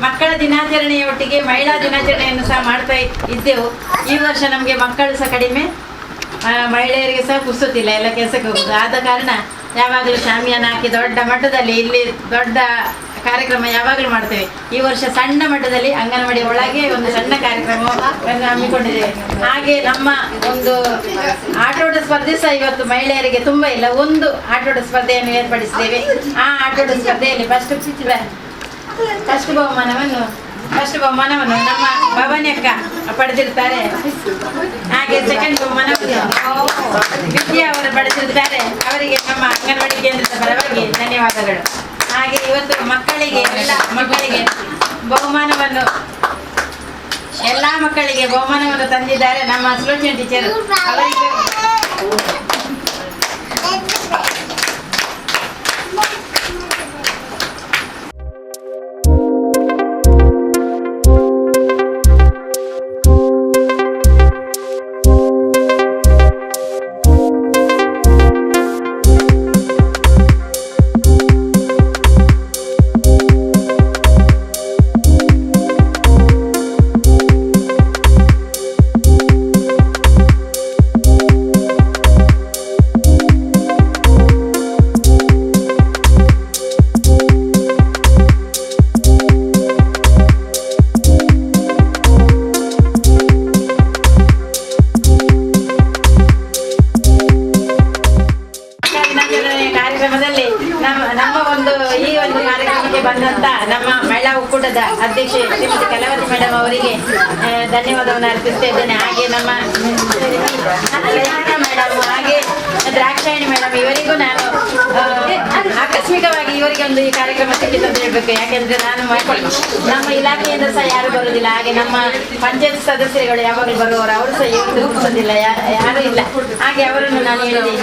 ಮಕ್ಕಳ ದಿನಾಚರಣೆಯೊಟ್ಟಿಗೆ ಮಹಿಳಾ ದಿನಾಚರಣೆಯನ್ನು ಸಹ ಮಾಡ್ತಾ ಇದ್ದೆವು. ಈ ವರ್ಷ ನಮಗೆ ಮಕ್ಕಳು ಸಹ ಕಡಿಮೆ, ಮಹಿಳೆಯರಿಗೆ ಸಹ ಪುರ್ಸೊತ್ತಿಲ್ಲ, ಎಲ್ಲ ಕೆಲಸಕ್ಕೆ ಹೋಗುದು. ಆದ ಕಾರಣ ಯಾವಾಗಲೂ ಶಾಮಿಯಾನ ಹಾಕಿ ದೊಡ್ಡ ಮಟ್ಟದಲ್ಲಿ ಇಲ್ಲಿ ದೊಡ್ಡ ಕಾರ್ಯಕ್ರಮ ಯಾವಾಗಲೂ ಮಾಡ್ತೇವೆ. ಈ ವರ್ಷ ಸಣ್ಣ ಮಟ್ಟದಲ್ಲಿ ಅಂಗನವಾಡಿ ಒಳಗೆ ಒಂದು ಸಣ್ಣ ಕಾರ್ಯಕ್ರಮವನ್ನು ಹಮ್ಮಿಕೊಂಡಿದ್ದೇವೆ. ಹಾಗೆ ನಮ್ಮ ಒಂದು ಆಟೋಟ ಸ್ಪರ್ಧೆ ಸಹ ಇವತ್ತು ಮಹಿಳೆಯರಿಗೆ ತುಂಬ ಇಲ್ಲ, ಒಂದು ಆಟೋಟ ಸ್ಪರ್ಧೆಯನ್ನು ಏರ್ಪಡಿಸಿದ್ದೇವೆ. ಆ ಆಟೋಟ ಸ್ಪರ್ಧೆಯಲ್ಲಿ ಫಸ್ಟ್ ಬಹುಮಾನವನ್ನು ನಮ್ಮ ಭವಾನಿಯಕ್ಕ ಪಡೆದಿರ್ತಾರೆ. ಹಾಗೆ ಸೆಕೆಂಡ್ ಬಹುಮಾನವನ್ನು ವಿದ್ಯಾ ಅವರು ಪಡೆದಿರ್ತಾರೆ. ಅವರಿಗೆ ನಮ್ಮ ಅಂಗನವಾಡಿ ಕೇಂದ್ರದ ಪರವಾಗಿ ಧನ್ಯವಾದಗಳು. ಹಾಗೆ ಇವತ್ತು ಎಲ್ಲ ಮಕ್ಕಳಿಗೆ ಬಹುಮಾನವನ್ನು ತಂದಿದ್ದಾರೆ ನಮ್ಮ ಸುಲೋಚನ ಟೀಚರ್. ಅವರಿಗೆ ಅಧ್ಯಕ್ಷೆ ಶ್ರೀಮತಿ ಕಲಾವತಿ ಮೇಡಮ್ ಅವರಿಗೆ ಧನ್ಯವಾದವನ್ನು ಅರ್ಪಿಸ್ತಾ ಇದ್ದೇನೆ. ಹಾಗೆ ನಮ್ಮ ಮೇಡಮ್ ಹಾಗೆ ದ್ರಾಕ್ಷಾಯಣಿ ಮೇಡಮ್ ಇವರಿಗೂ ನಾನು ಆಕಸ್ಮಿಕವಾಗಿ ಇವರಿಗೆ ಒಂದು ಈ ಕಾರ್ಯಕ್ರಮ ಸಿಕ್ಕಿತು ಅಂತ ಹೇಳ್ಬೇಕು. ಯಾಕೆಂದ್ರೆ ನಾನು ನಮ್ಮ ಇಲಾಖೆಯಿಂದ ಸಹ ಯಾರು ಬರುವುದಿಲ್ಲ, ಹಾಗೆ ನಮ್ಮ ಪಂಚಾಯತ್ ಸದಸ್ಯರುಗಳು ಯಾವಾಗಲೂ ಬರುವವರು ಅವರು ಸಹ ಇವತ್ತು ಬಂದಿಲ್ಲ, ಯಾರೂ ಇಲ್ಲ. ಹಾಗೆ ಅವರನ್ನು ನಾನು ಹೇಳಿದೆ,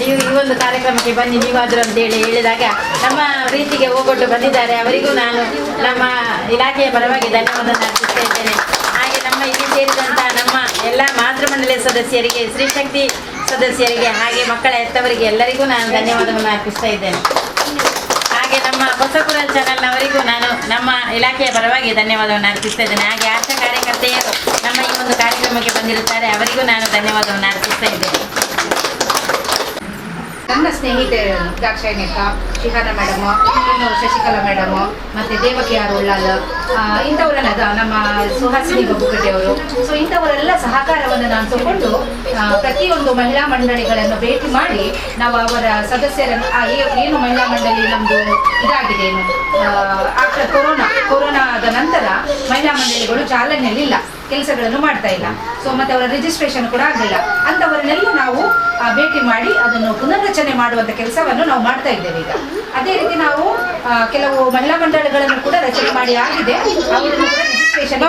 ನೀವು ಈ ಒಂದು ಕಾರ್ಯಕ್ರಮಕ್ಕೆ ಬನ್ನಿ ನೀವಾದರೂ ಅಂತ ಹೇಳಿದಾಗ ನಮ್ಮ ಪ್ರೀತಿಗೆ ಹೋಗೊಟ್ಟು ಬಂದಿದ್ದಾರೆ. ಅವರಿಗೂ ನಾನು ನಮ್ಮ ಇಲಾಖೆಯ ಪರವಾಗಿ ಧನ್ಯವಾದ ಅರ್ಪಿಸ್ತಾ ಇದ್ದೇನೆ. ಹಾಗೆ ನಮ್ಮ ಇಲ್ಲಿ ಸೇರಿದಂಥ ನಮ್ಮ ಎಲ್ಲ ಮಾತೃಮಂಡಳಿ ಸದಸ್ಯರಿಗೆ, ಸ್ತ್ರೀಶಕ್ತಿ ಸದಸ್ಯರಿಗೆ, ಹಾಗೆ ಮಕ್ಕಳ ಹೆತ್ತವರಿಗೆ ಎಲ್ಲರಿಗೂ ನಾನು ಧನ್ಯವಾದವನ್ನು ಅರ್ಪಿಸ್ತಾ ಇದ್ದೇನೆ. ಹಾಗೆ ನಮ್ಮ ಹೊಸಪುರ ಚಾನಲ್ನವರಿಗೂ ನಾನು ನಮ್ಮ ಇಲಾಖೆಯ ಪರವಾಗಿ ಧನ್ಯವಾದವನ್ನು ಅರ್ಪಿಸ್ತಾ ಇದ್ದೇನೆ. ಹಾಗೆ ಆಶಾ ಕಾರ್ಯಕರ್ತೆಯರು ನಮ್ಮ ಈ ಒಂದು ಕಾರ್ಯಕ್ರಮಕ್ಕೆ ಬಂದಿರುತ್ತಾರೆ, ಅವರಿಗೂ ನಾನು ಧನ್ಯವಾದವನ್ನು ಅರ್ಪಿಸ್ತಾ ಇದ್ದೇನೆ. ನನ್ನ ಸ್ನೇಹಿತೆ ದಾಕ್ಷಾಯಣಿ ಅಕ್ಕ, ಶಿಖಾನ ಮೇಡಮು, ಇನ್ನು ಶಶಿಕಲಾ ಮೇಡಮು, ಮತ್ತು ದೇವಕಿ ಆರ್ ಉಳ್ಳಾಲ್, ಇಂಥವರೆಲ್ಲ ನಮ್ಮ ಸುಹಾಸಿನಿ ಬಬ್ಬುಕಟ್ಟೆಯವರು. ಸೊ ಇಂಥವರೆಲ್ಲ ಸಹಕಾರವನ್ನು ನಾನು ತಗೊಂಡು ಪ್ರತಿಯೊಂದು ಮಹಿಳಾ ಮಂಡಳಿಗಳನ್ನು ಭೇಟಿ ಮಾಡಿ ನಾವು ಅವರ ಸದಸ್ಯರನ್ನು ಏನು ಮಹಿಳಾ ಮಂಡಳಿ ನಮ್ಮದು ಇದಾಗಿದೆ, ಏನು ಆಫ್ಟರ್ ಕೊರೋನಾದ ನಂತರ ಮಹಿಳಾ ಮಂಡಳಿಗಳು ಚಾಲನೆಯಲ್ಲಿಲ್ಲ, ಕೆಲಸಗಳನ್ನು ಮಾಡ್ತಾ ಇಲ್ಲ. ಸೊ ಮತ್ತು ಅವರ ರಿಜಿಸ್ಟ್ರೇಷನ್ ಕೂಡ ಆಗಲಿಲ್ಲ. ಅಂಥವರನ್ನೆಲ್ಲ ನಾವು ಭೇಟಿ ಮಾಡಿ ಅದನ್ನು ಪುನರ್ರಚನೆ ಮಾಡುವಂಥ ಕೆಲಸವನ್ನು ನಾವು ಮಾಡ್ತಾ ಇದ್ದೇವೆ ಈಗ. ಅದೇ ರೀತಿ ನಾವು ಕೆಲವು ಮಹಿಳಾ ಮಂಡಳಿಗಳನ್ನು ಕೂಡ ರಚನೆ ಮಾಡಿ ಆಗಿದೆ, ಅವರನ್ನು ಕೂಡ ರಿಜಿಸ್ಟ್ರೇಷನ್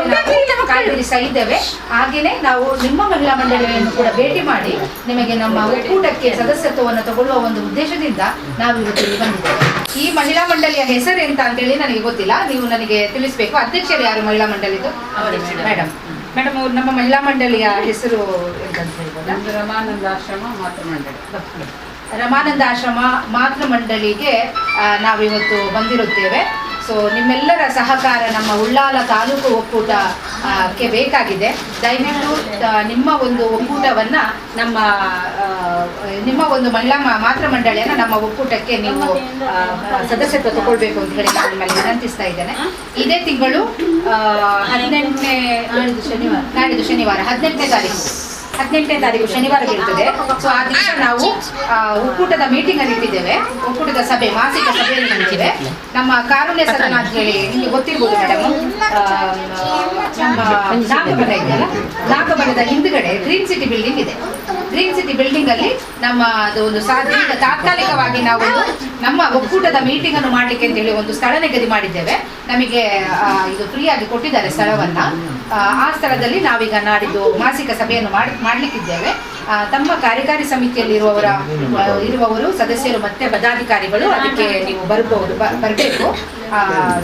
ಕಾಯ್ದಿರಿಸ್ತಾ ಇದ್ದೇವೆ. ಹಾಗೆಯೇ ನಾವು ನಿಮ್ಮ ಮಹಿಳಾ ಮಂಡಳಿಯನ್ನು ಕೂಡ ಭೇಟಿ ಮಾಡಿ ನಿಮಗೆ ನಮ್ಮ ಒಕ್ಕೂಟಕ್ಕೆ ಸದಸ್ಯತ್ವವನ್ನು ತಗೊಳ್ಳುವ ಒಂದು ಉದ್ದೇಶದಿಂದ ನಾವು ಇವತ್ತು ಇಲ್ಲಿ ಬಂದಿದ್ದೇವೆ. ಈ ಮಹಿಳಾ ಮಂಡಳಿಯ ಹೆಸರು ಎಂತ ಅಂತೇಳಿ ನನಗೆ ಗೊತ್ತಿಲ್ಲ, ನೀವು ನನಗೆ ತಿಳಿಸ್ಬೇಕು. ಅಧ್ಯಕ್ಷರು ಯಾರು ಮಹಿಳಾ ಮಂಡಳಿದು? ಮೇಡಮ್ ಅವರು ನಮ್ಮ ಮಹಿಳಾ ಮಂಡಳಿಯ ಹೆಸರು ಎಂತಂತ ಹೇಳ್ಬೋದಾ? ರಮಾನಂದಾಶ್ರಮ ಮಾತೃಮಂಡಳಿ. ರಮಾನಂದಾಶ್ರಮ ಮಾತೃಮಂಡಳಿಗೆ ನಾವಿವತ್ತು ಬಂದಿರುತ್ತೇವೆ. ಸೊ ನಿಮ್ಮೆಲ್ಲರ ಸಹಕಾರ ನಮ್ಮ ಉಳ್ಳಾಲ ತಾಲೂಕು ಒಕ್ಕೂಟಕ್ಕೆ ಬೇಕಾಗಿದೆ. ದಯವಿಟ್ಟು ನಿಮ್ಮ ಒಂದು ಒಕ್ಕೂಟವನ್ನು ನಿಮ್ಮ ಒಂದು ಮಹಿಳಾ ಮಾತೃಮಂಡಳಿಯನ್ನು ನಮ್ಮ ಒಕ್ಕೂಟಕ್ಕೆ ನೀವು ಸದಸ್ಯತ್ವ ತಗೊಳ್ಬೇಕು ಅಂತ ಹೇಳಿ ನಾನು ನಿಮ್ಮಲ್ಲಿ ವಿನಂತಿಸ್ತಾ ಇದ್ದೇನೆ. ಇದೇ ತಿಂಗಳು 18ನೇ ನಾಡಿದ್ದು ಶನಿವಾರ 18ನೇ ತಾರೀಕು ಶನಿವಾರ ಬೀಳ್ತದೆ. ಸೊ ಆ ದಿವಸ ನಾವು ಒಕ್ಕೂಟದ ಮೀಟಿಂಗ್ ಅನ್ನು ಇಟ್ಟಿದ್ದೇವೆ, ಒಕ್ಕೂಟದ ಸಭೆ, ಮಾಸಿಕ ಸಭೆಯನ್ನು ನಡೆದಿದೆ. ನಮ್ಮ ಕಾರುಣ್ಯ ಸದನ ಅಂತ ಹೇಳಿ ನಿಮಗೆ ಗೊತ್ತಿರ್ಬೋದು ಮೇಡಮ್, ನಮ್ಮ ನಾಗಬಲ ಇದೆಯಲ್ಲ, ನಾಗಬಲದ ಹಿಂದುಗಡೆ ಗ್ರೀನ್ ಸಿಟಿ ಬಿಲ್ಡಿಂಗ್ ಇದೆ. ಗ್ರೀನ್ ಸಿಟಿ ಬಿಲ್ಡಿಂಗ್ ಅಲ್ಲಿ ನಮ್ಮ ಅದು ಒಂದು ತಾತ್ಕಾಲಿಕವಾಗಿ ನಾವು ನಮ್ಮ ಒಕ್ಕೂಟದ ಮೀಟಿಂಗ್ ಅನ್ನು ಮಾಡಲಿಕ್ಕೆ ಅಂತ ಹೇಳಿ ಒಂದು ಸ್ಥಳ ನಿಗದಿ ಮಾಡಿದ್ದೇವೆ. ನಮಗೆ ಇದು ಫ್ರೀ ಆಗಿ ಕೊಟ್ಟಿದ್ದಾರೆ ಸ್ಥಳವನ್ನ. ಆ ಸ್ಥಳದಲ್ಲಿ ನಾವೀಗ ನಾಡಿದ್ದು ಮಾಸಿಕ ಸಭೆಯನ್ನು ಮಾಡಲಿಕ್ಕಿದ್ದೇವೆ. ತಮ್ಮ ಕಾರ್ಯಕಾರಿ ಸಮಿತಿಯಲ್ಲಿ ಇರುವವರು ಸದಸ್ಯರು ಮತ್ತೆ ಪದಾಧಿಕಾರಿಗಳು ಅದಕ್ಕೆ ನೀವು ಬರಬೇಕು.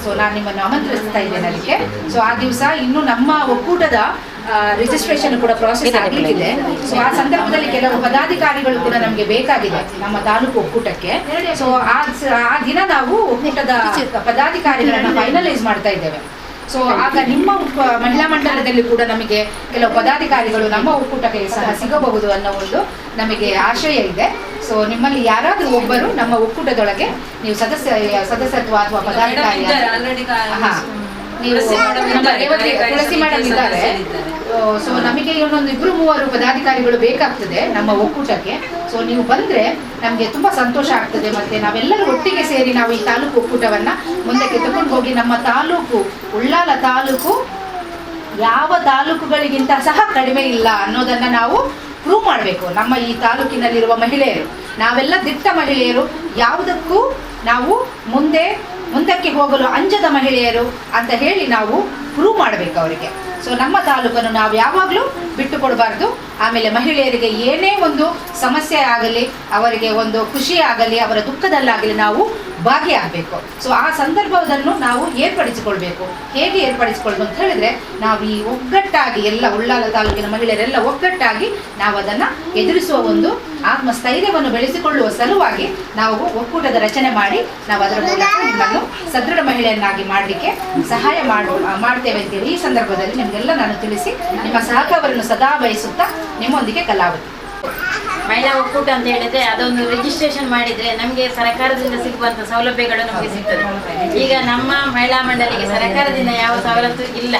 ಸೊ ನಾನು ನಿಮ್ಮನ್ನು ಆಮಂತ್ರಿಸ್ತಾ ಇದ್ದೇನೆ ಅದಕ್ಕೆ. ಸೊ ಆ ದಿವಸ ಇನ್ನು ನಮ್ಮ ಒಕ್ಕೂಟದ ರಿಜಿಸ್ಟ್ರೇಷನ್ ಕೂಡ ಪ್ರಾಸೆಸ್ ಆಗಲಿಕ್ಕಿದೆ. ಸೊ ಆ ಸಂದರ್ಭದಲ್ಲಿ ಕೆಲವು ಪದಾಧಿಕಾರಿಗಳು ಕೂಡ ನಮಗೆ ಬೇಕಾಗಿದೆ ನಮ್ಮ ತಾಲೂಕು ಒಕ್ಕೂಟಕ್ಕೆ. ಸೊ ಆ ದಿನ ನಾವು ಒಕ್ಕೂಟದ ಪದಾಧಿಕಾರಿಗಳನ್ನು ಫೈನಲೈಸ್ ಮಾಡ್ತಾ ಇದ್ದೇವೆ. ಸೊ ಆಗ ನಿಮ್ಮ ಮಹಿಳಾ ಮಂಡಲದಲ್ಲಿ ಕೂಡ ನಮಗೆ ಕೆಲವು ಪದಾಧಿಕಾರಿಗಳು ನಮ್ಮ ಒಕ್ಕೂಟಕ್ಕೆ ಸಹ ಸಿಗಬಹುದು ಅನ್ನೋ ಒಂದು ನಮಗೆ ಆಶಯ ಇದೆ. ಸೊ ನಿಮ್ಮಲ್ಲಿ ಯಾರಾದರೂ ಒಬ್ಬರು ನಮ್ಮ ಒಕ್ಕೂಟದೊಳಗೆ ನೀವು ಸದಸ್ಯತ್ವ ಅಥವಾ ಪದಾಧಿಕಾರಿ ನೀವು ತುಳಸಿ ಮೇಡಮ್ ಇದ್ದಾರೆ. ಸೊ ನಮಗೆ ಇನ್ನೊಂದು 2-3 ಪದಾಧಿಕಾರಿಗಳು ಬೇಕಾಗ್ತದೆ ನಮ್ಮ ಒಕ್ಕೂಟಕ್ಕೆ. ಸೊ ನೀವು ಬಂದರೆ ನಮಗೆ ತುಂಬ ಸಂತೋಷ ಆಗ್ತದೆ. ಮತ್ತು ನಾವೆಲ್ಲರೂ ಒಟ್ಟಿಗೆ ಸೇರಿ ನಾವು ಈ ತಾಲೂಕು ಒಕ್ಕೂಟವನ್ನು ಮುಂದಕ್ಕೆ ತಗೊಂಡು ಹೋಗಿ ನಮ್ಮ ತಾಲೂಕು ಉಳ್ಳಾಲ ತಾಲೂಕು ಯಾವ ತಾಲೂಕುಗಳಿಗಿಂತ ಸಹ ಕಡಿಮೆ ಇಲ್ಲ ಅನ್ನೋದನ್ನು ನಾವು ಪ್ರೂವ್ ಮಾಡಬೇಕು. ನಮ್ಮ ಈ ತಾಲೂಕಿನಲ್ಲಿರುವ ಮಹಿಳೆಯರು ನಾವೆಲ್ಲ ದಿಟ್ಟ ಮಹಿಳೆಯರು, ಯಾವುದಕ್ಕೂ ನಾವು ಮುಂದಕ್ಕೆ ಹೋಗಲು ಅಂಜದ ಮಹಿಳೆಯರು ಅಂತ ಹೇಳಿ ನಾವು ಪ್ರೂವ್ ಮಾಡಬೇಕು ಅವರಿಗೆ. ಸೊ ನಮ್ಮ ತಾಲೂಕನ್ನು ನಾವು ಯಾವಾಗಲೂ ಬಿಟ್ಟು ಕೊಡಬಾರ್ದು. ಆಮೇಲೆ ಮಹಿಳೆಯರಿಗೆ ಏನೇ ಒಂದು ಸಮಸ್ಯೆ ಆಗಲಿ, ಅವರಿಗೆ ಒಂದು ಖುಷಿ ಆಗಲಿ, ಅವರ ದುಃಖದಲ್ಲಾಗಲಿ ನಾವು ಭಾಗಿಯಾಗಬೇಕು. ಸೊ ಆ ಸಂದರ್ಭವನ್ನು ನಾವು ಏರ್ಪಡಿಸಿಕೊಳ್ಬೇಕು. ಹೇಗೆ ಏರ್ಪಡಿಸಿಕೊಳ್ಳೋದು ಅಂತ ಹೇಳಿದ್ರೆ, ನಾವು ಈ ಒಗ್ಗಟ್ಟಾಗಿ ಎಲ್ಲ ಉಳ್ಳಾಲ ತಾಲೂಕಿನ ಮಹಿಳೆಯರೆಲ್ಲ ಒಗ್ಗಟ್ಟಾಗಿ ನಾವು ಅದನ್ನು ಎದುರಿಸುವ ಒಂದು ಆತ್ಮಸ್ಥೈರ್ಯವನ್ನು ಬೆಳೆಸಿಕೊಳ್ಳುವ ಸಲುವಾಗಿ ನಾವು ಒಕ್ಕೂಟದ ರಚನೆ ಮಾಡಿ ನಾವು ಅದರ ಮೂಲಕ ನಿಮ್ಮನ್ನು ಸದೃಢ ಮಹಿಳೆಯನ್ನಾಗಿ ಮಾಡಲಿಕ್ಕೆ ಸಹಾಯ ಮಾಡ್ತೇವೆ ಅಂತೇಳಿ ಈ ಸಂದರ್ಭದಲ್ಲಿ ನಿಮಗೆಲ್ಲ ನಾನು ತಿಳಿಸಿ ನಿಮ್ಮ ಸಹಕಾರವನ್ನು ಸದಾ ಬಯಸುತ್ತಾ ನಿಮ್ಮೊಂದಿಗೆ ಕಲಾವತಿ. ಮಹಿಳಾ ಒಕ್ಕೂಟ ಅಂತ ಹೇಳಿದ್ರೆ ಅದೊಂದು ರಿಜಿಸ್ಟ್ರೇಷನ್ ಮಾಡಿದ್ರೆ ನಮಗೆ ಸರ್ಕಾರದಿಂದ ಸಿಗುವಂತ ಸೌಲಭ್ಯಗಳು ನಮಗೆ ಸಿಗ್ತದೆ. ಈಗ ನಮ್ಮ ಮಹಿಳಾ ಮಂಡಳಿಗೆ ಸರ್ಕಾರದಿಂದ ಯಾವ ಸವಲತ್ತು ಇಲ್ಲ.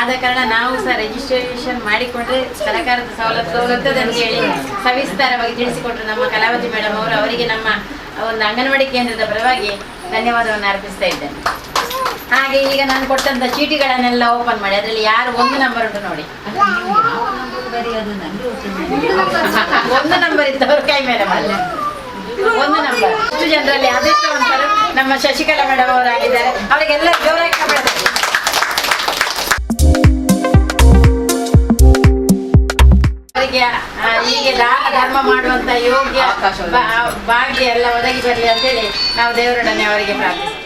ಆದ ಕಾರಣ ನಾವು ಸಹ ರಿಜಿಸ್ಟ್ರೇಷನ್ ಮಾಡಿಕೊಂಡ್ರೆ ಸರ್ಕಾರದ ಸವಲತ್ತು ಅಂತ ಹೇಳಿ ಸವಿಸ್ತಾರವಾಗಿ ತಿಳಿಸಿಕೊಟ್ರು ನಮ್ಮ ಕಲಾವತಿ ಮೇಡಮ್ ಅವರು. ಅವರಿಗೆ ನಮ್ಮ ಒಂದು ಅಂಗನವಾಡಿ ಕೇಂದ್ರದ ಪರವಾಗಿ ಧನ್ಯವಾದವನ್ನು ಅರ್ಪಿಸ್ತಾ ಇದ್ದೇನೆ. ಹಾಗೆ ಈಗ ನಾನು ಕೊಟ್ಟಂತ ಚೀಟಿಗಳನ್ನೆಲ್ಲ ಓಪನ್ ಮಾಡಿ ಅದರಲ್ಲಿ ಯಾರು ಒಂದು ನಂಬರ್ ಉಂಟು ನೋಡಿ. ಒಂದು ನಂಬರ್ ಇದ್ದವರು ಕೈ ಮೇಲೆ ಮಾಡಿ. ಒಂದು ನಂಬರ್ ಇಷ್ಟು ಜನರಲ್ಲಿ ಅದೃಷ್ಟವಂತರು ನಮ್ಮ ಶಶಿಕಲಾ ಮೇಡಮ್ ಅವರಾಗಿದ್ದಾರೆ. ಅವರಿಗೆಲ್ಲ ಜೋರಾಗಿ ಕಬಡ್ಡಿ. ಅವರಿಗೆ ಹೀಗೆ ದಾನ ಧರ್ಮ ಮಾಡುವಂತ ಯೋಗ್ಯ ಭಾಗ್ಯ ಎಲ್ಲ ಒದಗಿ ಬರಲಿ ಅಂತೇಳಿ ನಾವು ದೇವರೊಡನೆ ಅವರಿಗೆ ಪ್ರಾರ್ಥಿಸ್ತೀವಿ.